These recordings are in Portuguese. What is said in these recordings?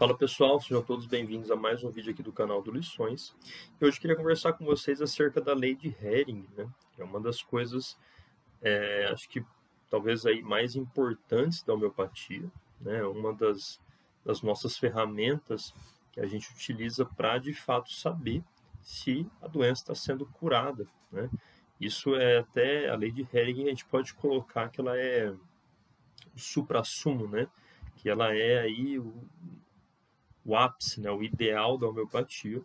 Fala pessoal, sejam todos bem-vindos a mais um vídeo aqui do canal do Lições. E hoje eu queria conversar com vocês acerca da lei de Hering, né? Que é uma das coisas, acho que talvez aí mais importantes da homeopatia, né? Uma das nossas ferramentas que a gente utiliza para de fato saber se a doença está sendo curada, né? Isso é até a lei de Hering, a gente pode colocar que ela é o suprassumo, né? Que ela é aí o ápice, né, o ideal da homeopatia,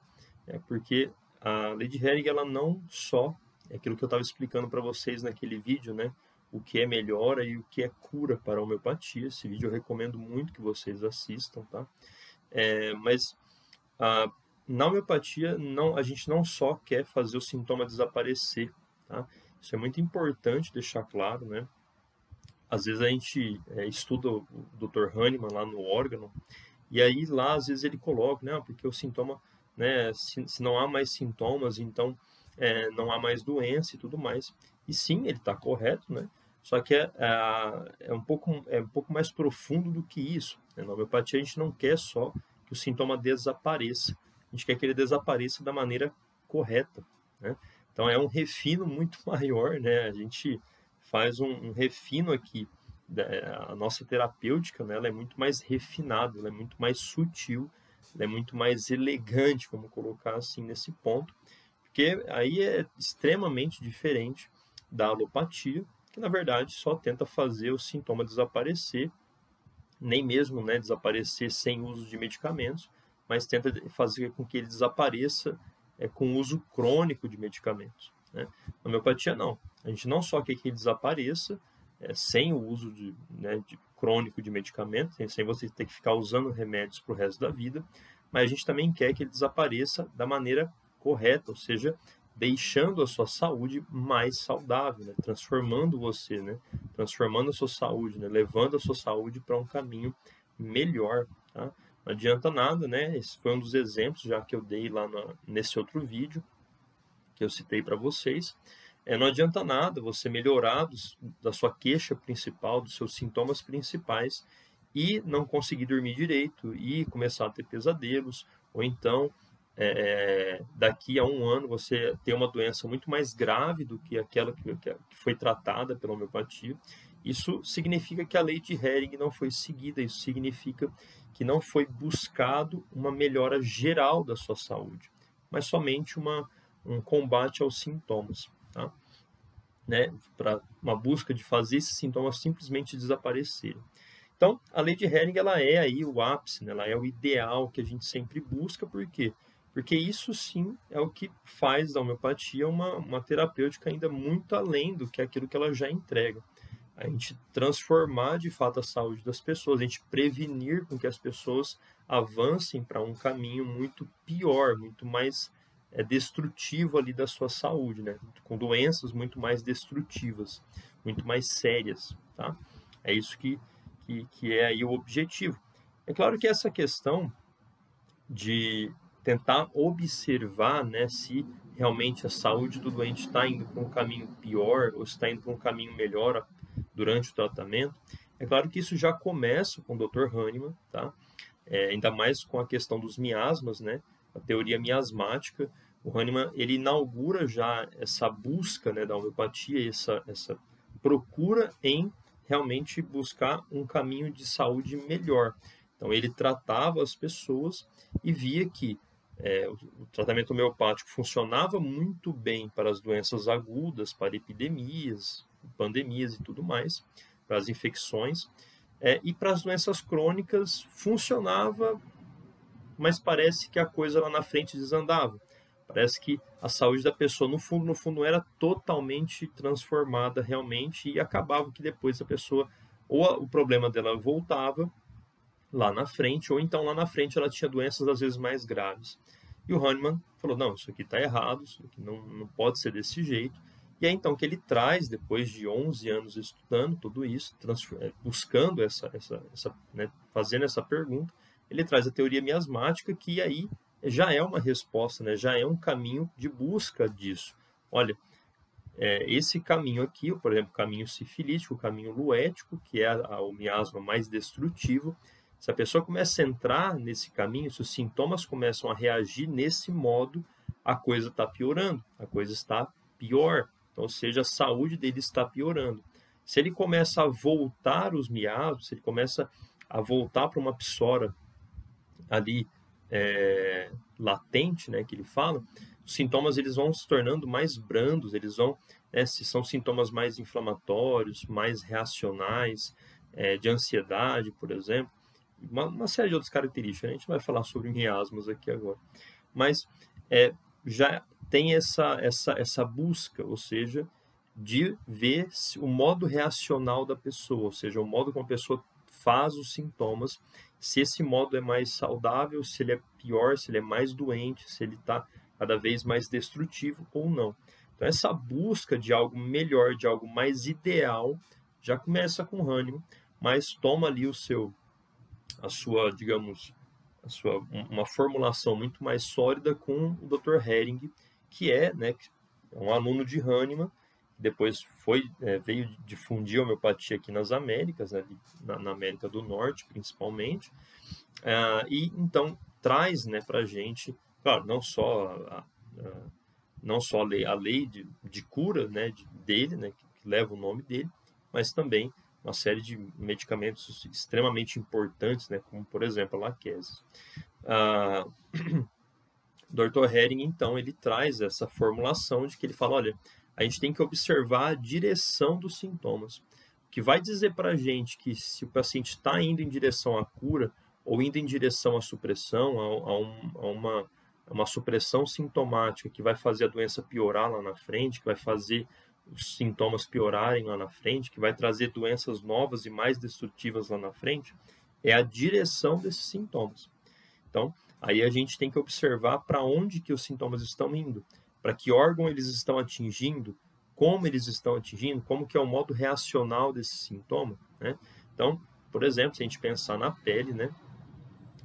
porque a lei de Hering, ela não só é aquilo que eu estava explicando para vocês naquele vídeo, né, o que é melhora e o que é cura para a homeopatia. Esse vídeo eu recomendo muito que vocês assistam, tá? Mas na homeopatia, a gente não só quer fazer o sintoma desaparecer, tá? Isso é muito importante deixar claro, né? Às vezes a gente estuda o Dr. Hahnemann lá no órgão, e aí lá às vezes ele coloca, né, porque o sintoma, né, se não há mais sintomas, então não há mais doença e tudo mais. E sim, ele está correto, né? Só que é um pouco mais profundo do que isso, né? Na homeopatia a gente não quer só que o sintoma desapareça, a gente quer que ele desapareça da maneira correta, né? Então é um refino muito maior, né? A gente faz um refino aqui. A nossa terapêutica, né, ela é muito mais refinada, ela é muito mais sutil, ela é muito mais elegante, vamos colocar assim nesse ponto, porque aí é extremamente diferente da alopatia, que na verdade só tenta fazer o sintoma desaparecer, nem mesmo, né, desaparecer sem uso de medicamentos, mas tenta fazer com que ele desapareça com uso crônico de medicamentos, né? Na homeopatia não, a gente não só quer que ele desapareça, sem o uso de crônico de medicamento, sem você ter que ficar usando remédios para o resto da vida, mas a gente também quer que ele desapareça da maneira correta, ou seja, deixando a sua saúde mais saudável, né? Transformando você, né? Transformando a sua saúde, né? Levando a sua saúde para um caminho melhor, tá? Não adianta nada, né? Esse foi um dos exemplos já que eu dei lá nesse outro vídeo que eu citei para vocês. Não adianta nada você melhorar da sua queixa principal, dos seus sintomas principais, e não conseguir dormir direito, e começar a ter pesadelos, ou então, daqui a um ano, você ter uma doença muito mais grave do que aquela que foi tratada pela homeopatia. Isso significa que a lei de Hering não foi seguida, isso significa que não foi buscado uma melhora geral da sua saúde, mas somente um combate aos sintomas, tá? Né? Para uma busca de fazer esses sintomas simplesmente desaparecerem. Então, a lei de Hering, ela é aí o ápice, né? Ela é o ideal que a gente sempre busca. Por quê? Porque isso sim é o que faz da homeopatia uma terapêutica ainda muito além do que aquilo que ela já entrega. A gente transformar de fato a saúde das pessoas, a gente prevenir com que as pessoas avancem para um caminho muito pior, muito mais destrutivo ali da sua saúde, né? Com doenças muito mais destrutivas, muito mais sérias, tá? É isso que é aí o objetivo. É claro que essa questão de tentar observar, né, se realmente a saúde do doente está indo para um caminho pior ou está indo para um caminho melhor durante o tratamento, é claro que isso já começa com o Dr. Hahnemann, tá? Ainda mais com a questão dos miasmas, né? A teoria miasmática. O Hahnemann, ele inaugura já essa busca, né, da homeopatia, essa procura em realmente buscar um caminho de saúde melhor. Então, ele tratava as pessoas e via que o tratamento homeopático funcionava muito bem para as doenças agudas, para epidemias, pandemias e tudo mais, para as infecções, e para as doenças crônicas funcionava, mas parece que a coisa lá na frente desandava. Parece que a saúde da pessoa, no fundo, era totalmente transformada realmente, e acabava que depois a pessoa, ou o problema dela voltava lá na frente, ou então lá na frente ela tinha doenças às vezes mais graves. E o Hahnemann falou, não, isso aqui está errado, isso aqui não pode ser desse jeito. E é então que ele traz, depois de 11 anos estudando tudo isso, buscando né, fazendo essa pergunta, ele traz a teoria miasmática, que aí já é uma resposta, né, já é um caminho de busca disso. Olha, esse caminho aqui, por exemplo, o caminho sifilítico, o caminho luético, que é o miasma mais destrutivo, Se a pessoa começa a entrar nesse caminho, se os sintomas começam a reagir nesse modo, a coisa está piorando, a coisa está pior. Então, ou seja, a saúde dele está piorando. Se ele começa a voltar os miasmas, se ele começa a voltar para uma psora ali latente, né, que ele fala, os sintomas eles vão se tornando mais brandos, eles vão, se são sintomas mais inflamatórios, mais reacionais, de ansiedade, por exemplo, uma série de outras características. A gente vai falar sobre miasmas aqui agora, mas já tem essa busca, ou seja, de ver o modo reacional da pessoa, ou seja, o modo como a pessoa faz os sintomas, se esse modo é mais saudável, se ele é pior, se ele é mais doente, se ele está cada vez mais destrutivo ou não. Então, essa busca de algo melhor, de algo mais ideal, já começa com o Hahnemann, mas toma ali uma formulação muito mais sólida com o Dr. Hering, que é um aluno de Hahnemann, depois veio difundir a homeopatia aqui nas Américas, né, na América do Norte, principalmente, e então traz, né, para a gente, claro, não só a lei de cura, né, dele, né, que leva o nome dele, mas também uma série de medicamentos extremamente importantes, né, como, por exemplo, a laquese. Dr. Hering, então, ele traz essa formulação de que ele fala, olha, a gente tem que observar a direção dos sintomas, o que vai dizer para a gente que se o paciente está indo em direção à cura ou indo em direção à supressão, a uma supressão sintomática que vai fazer a doença piorar lá na frente, que vai fazer os sintomas piorarem lá na frente, que vai trazer doenças novas e mais destrutivas lá na frente, é a direção desses sintomas. Então, aí a gente tem que observar para onde que os sintomas estão indo, para que órgão eles estão atingindo, como eles estão atingindo, como que é o modo reacional desse sintoma, né? Então, por exemplo, se a gente pensar na pele, né,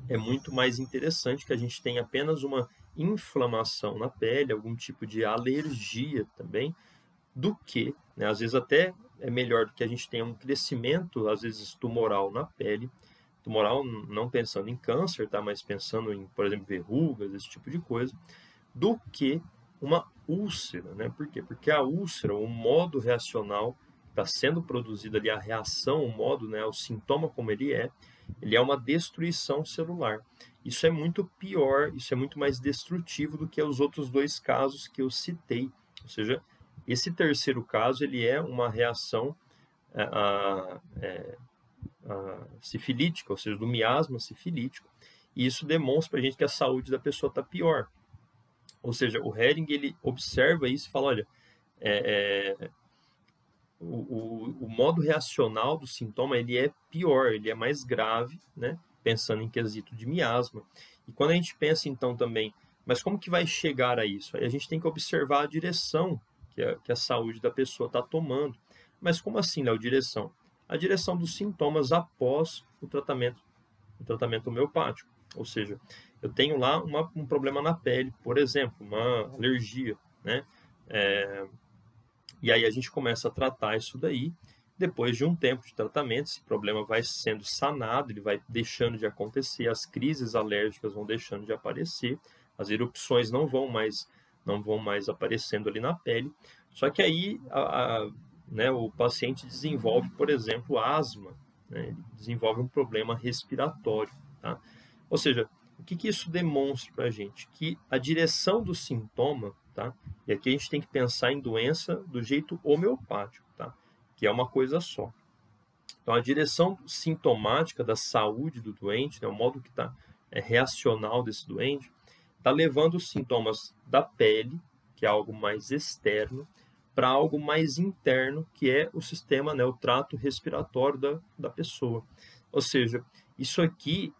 é muito mais interessante que a gente tenha apenas uma inflamação na pele, algum tipo de alergia também, do que, né, às vezes até é melhor do que a gente tenha um crescimento, às vezes tumoral na pele, tumoral não pensando em câncer, tá, mas pensando em, por exemplo, verrugas, esse tipo de coisa, do que uma úlcera, né? Por quê? Porque a úlcera, o modo reacional está sendo produzido ali, a reação, o modo, né, o sintoma como ele é uma destruição celular. Isso é muito pior, isso é muito mais destrutivo do que os outros dois casos que eu citei. Ou seja, esse terceiro caso, ele é uma reação sifilítica, ou seja, do miasma sifilítico, e isso demonstra para a gente que a saúde da pessoa está pior. Ou seja, o Hering, ele observa isso e fala, olha, o modo reacional do sintoma, ele é pior, ele é mais grave, né? Pensando em quesito de miasma. E quando a gente pensa, então, também, mas como que vai chegar a isso? Aí a gente tem que observar a direção que a saúde da pessoa está tomando. Mas como assim, Léo, direção? A direção dos sintomas após o tratamento homeopático. Ou seja, eu tenho lá um problema na pele, por exemplo, uma alergia, né? E aí a gente começa a tratar isso daí. Depois de um tempo de tratamento, esse problema vai sendo sanado, ele vai deixando de acontecer, as crises alérgicas vão deixando de aparecer, as erupções não vão mais aparecendo ali na pele. Só que aí né, o paciente desenvolve, por exemplo, asma, né? Ele desenvolve um problema respiratório, tá? Ou seja, o que isso demonstra para a gente? Que a direção do sintoma, tá? E aqui a gente tem que pensar em doença do jeito homeopático, tá? Que é uma coisa só. Então, a direção sintomática da saúde do doente, né, o modo que está reacional desse doente, está levando os sintomas da pele, que é algo mais externo, para algo mais interno, que é o sistema, né, o trato respiratório da pessoa. Ou seja, isso aqui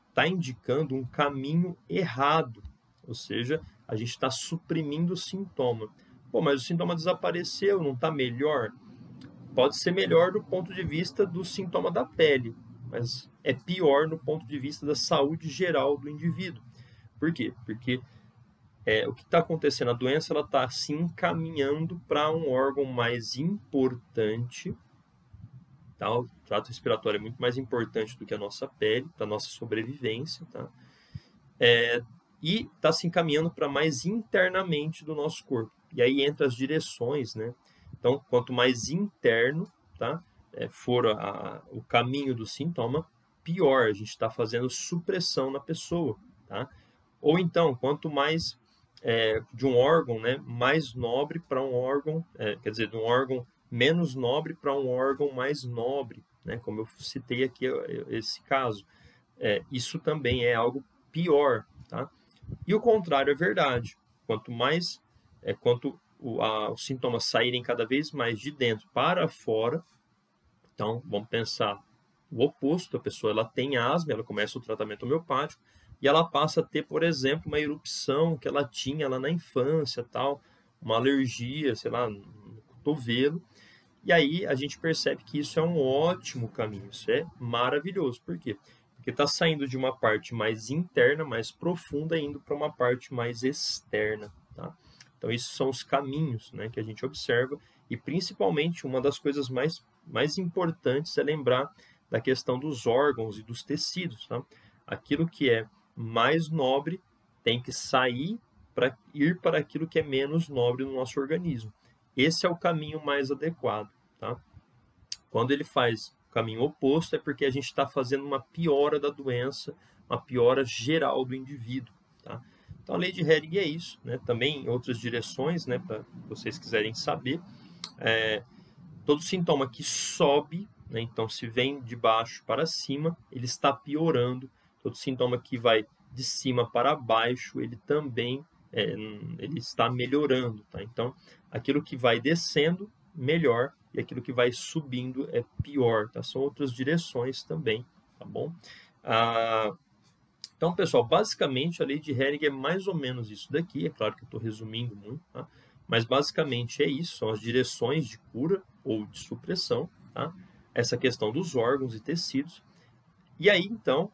está indicando um caminho errado, ou seja, a gente está suprimindo o sintoma. Pô, mas o sintoma desapareceu, não está melhor? Pode ser melhor do ponto de vista do sintoma da pele, mas é pior no ponto de vista da saúde geral do indivíduo. Por quê? Porque o que está acontecendo, a doença está se encaminhando para um órgão mais importante, tá? O trato respiratório é muito mais importante do que a nossa pele, para a nossa sobrevivência, tá? E está se encaminhando para mais internamente do nosso corpo. E aí entra as direções, né? Então, quanto mais interno, tá? For o caminho do sintoma, pior, a gente está fazendo supressão na pessoa, tá? Ou então, quanto mais de um órgão, né, mais nobre para um órgão, quer dizer, de um órgão menos nobre para um órgão mais nobre, né? Como eu citei aqui esse caso. Isso também é algo pior, tá? E o contrário é verdade. Quanto mais, os sintomas saírem cada vez mais de dentro para fora, então vamos pensar o oposto, a pessoa ela tem asma, ela começa o tratamento homeopático e ela passa a ter, por exemplo, uma erupção que ela tinha lá na infância, tal, uma alergia, sei lá, no cotovelo, e aí a gente percebe que isso é um ótimo caminho, isso é maravilhoso. Por quê? Porque está saindo de uma parte mais interna, mais profunda, indo para uma parte mais externa, tá? Então, esses são os caminhos, né, que a gente observa. E, principalmente, uma das coisas mais importantes é lembrar da questão dos órgãos e dos tecidos, tá? Aquilo que é mais nobre tem que sair para ir para aquilo que é menos nobre no nosso organismo. Esse é o caminho mais adequado, tá? Quando ele faz o caminho oposto, é porque a gente está fazendo uma piora da doença, uma piora geral do indivíduo, tá? Então, a lei de Hering é isso, né? Também em outras direções, né, para vocês quiserem saber. Todo sintoma que sobe, né, então se vem de baixo para cima, ele está piorando. Todo sintoma que vai de cima para baixo, ele também ele está melhorando, tá? Então, aquilo que vai descendo, melhor, e aquilo que vai subindo é pior, tá? São outras direções também, tá bom? Então, pessoal, basicamente a lei de Hering é mais ou menos isso daqui, é claro que eu estou resumindo muito, tá? Mas basicamente é isso, são as direções de cura ou de supressão, tá? Essa questão dos órgãos e tecidos. E aí, então,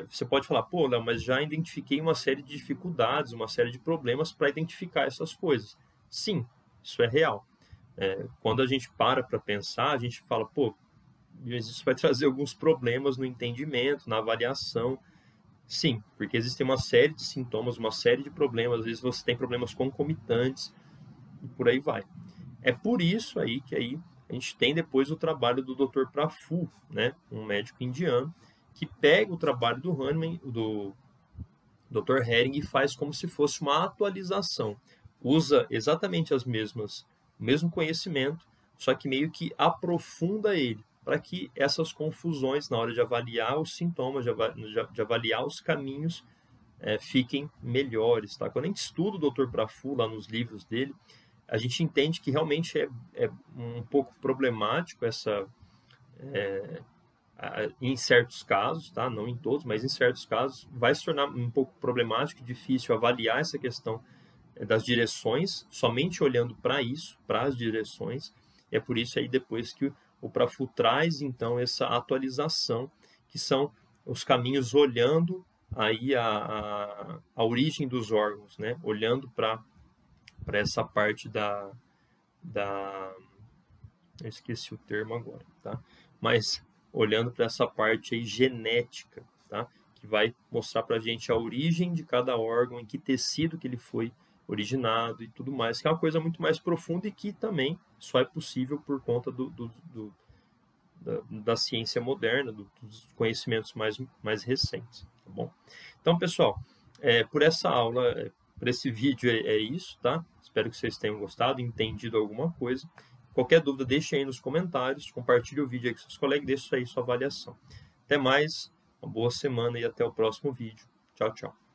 você pode falar, pô, Léo, mas já identifiquei uma série de dificuldades, uma série de problemas para identificar essas coisas. Sim, isso é real. Quando a gente para pensar, a gente fala, pô, isso vai trazer alguns problemas no entendimento, na avaliação. Sim, porque existem uma série de sintomas, uma série de problemas, às vezes você tem problemas concomitantes e por aí vai. É por isso aí que aí a gente tem depois o trabalho do Dr. Praful, né, um médico indiano, que pega o trabalho do Hahnemann, do Dr. Hering, e faz como se fosse uma atualização. Usa exatamente o mesmo conhecimento, só que meio que aprofunda ele, para que essas confusões na hora de avaliar os sintomas, de avaliar os caminhos, fiquem melhores. Tá? Quando a gente estuda o Dr. Praful lá nos livros dele, a gente entende que realmente é um pouco problemático em certos casos, tá? Não em todos, mas em certos casos, vai se tornar um pouco problemático, difícil avaliar essa questão das direções, somente olhando para isso, para as direções. É por isso aí depois que o Praful traz, então, essa atualização, que são os caminhos olhando aí a origem dos órgãos, né? Olhando para essa parte eu esqueci o termo agora, tá? Mas olhando para essa parte aí genética, tá? Que vai mostrar para a gente a origem de cada órgão, em que tecido que ele foi originado e tudo mais, que é uma coisa muito mais profunda e que também só é possível por conta da ciência moderna, dos conhecimentos mais recentes, tá bom? Então, pessoal, por essa aula, por esse vídeo é isso, tá? Espero que vocês tenham gostado, entendido alguma coisa. Qualquer dúvida, deixe aí nos comentários, compartilhe o vídeo aí com seus colegas e deixe aí sua avaliação. Até mais, uma boa semana e até o próximo vídeo. Tchau, tchau.